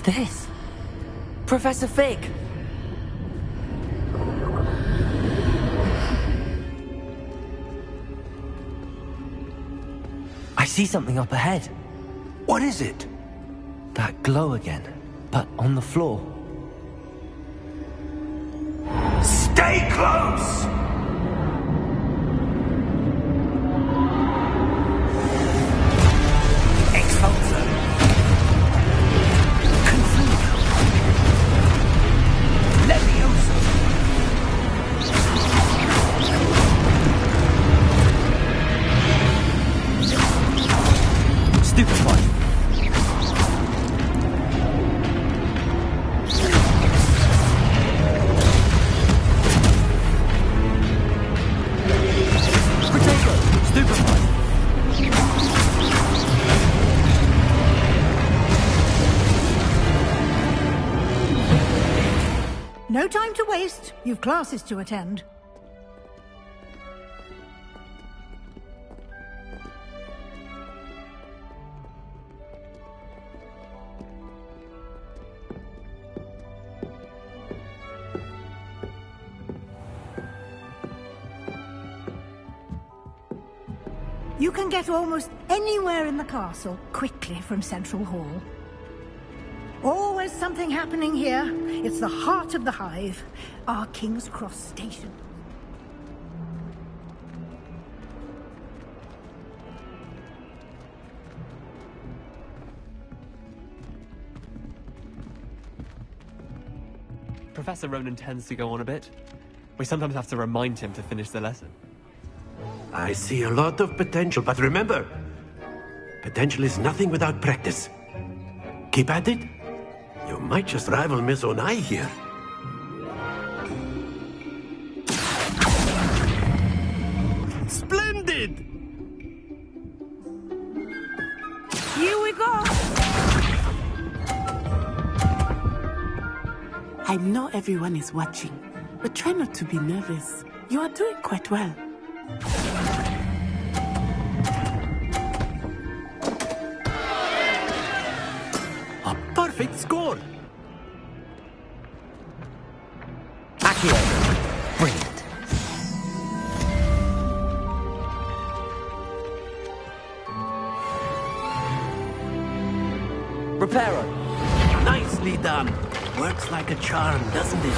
this? Professor Fig! I see something up ahead. What is it? That glow again, but on the floor. Stay close! Excelsior! Confusion! Leviosa! Stupefy! No time to waste. You've classes to attend. You can get almost anywhere in the castle quickly from Central Hall. Always something happening here. It's the heart of the Hive, our King's Cross station. Professor Ronan tends to go on a bit. We sometimes have to remind him to finish the lesson. I see a lot of potential, but remember, potential is nothing without practice. Keep at it. You might just rival Miss Onai here. Splendid! Here we go! I know everyone is watching, but try not to be nervous. You are doing quite well. A perfect score! Accio. Brilliant. Reparo. Nicely done. Works like a charm, doesn't it?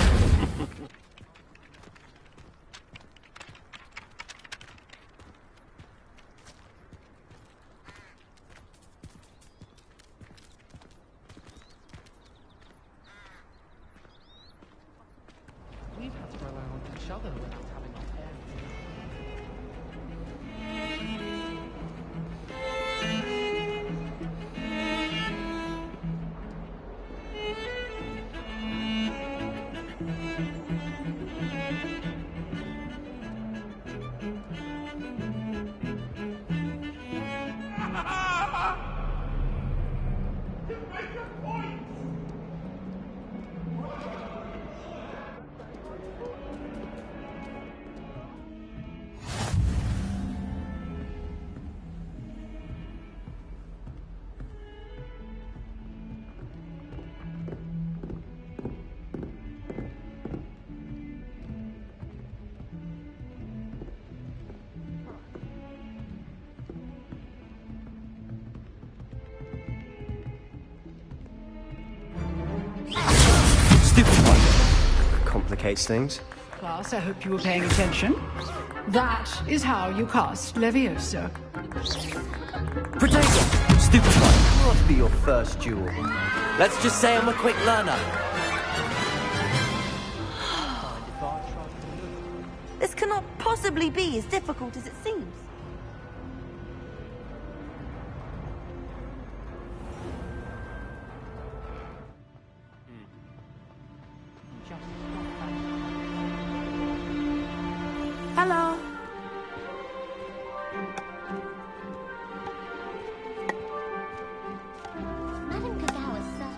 We've had to rely on each other without having our parents. Complicates things. Class, I hope you were paying attention. That is how you cast Leviosa. Protego. Stupefy. Must be your first duel. Let's just say I'm a quick learner. This cannot possibly be as difficult as it seems. Hello. Madam Kagawa, sir.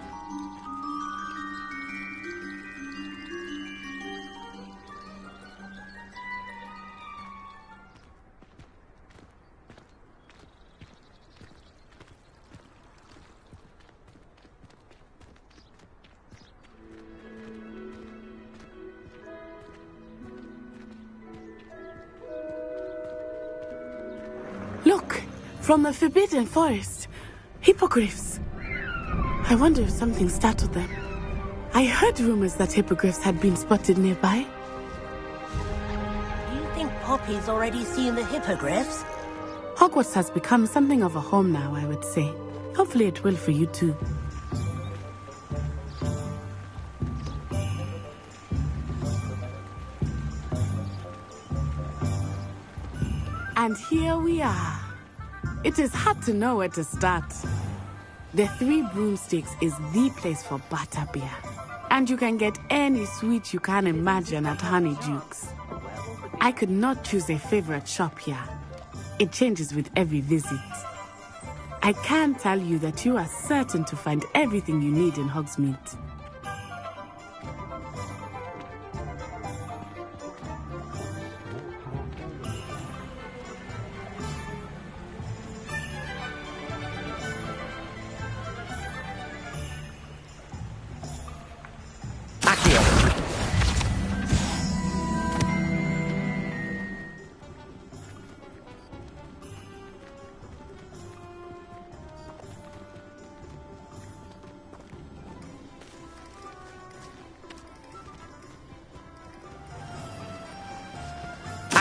From the Forbidden Forest. Hippogriffs. I wonder if something startled them. I heard rumors that hippogriffs had been spotted nearby. You think Poppy's already seen the hippogriffs? Hogwarts has become something of a home now, I would say. Hopefully it will for you too. And here we are. It is hard to know where to start. The Three Broomsticks is the place for butterbeer. And you can get any sweet you can imagine at Honeyduke's. I could not choose a favorite shop here. It changes with every visit. I can tell you that you are certain to find everything you need in Hogsmeade.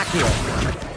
Accio.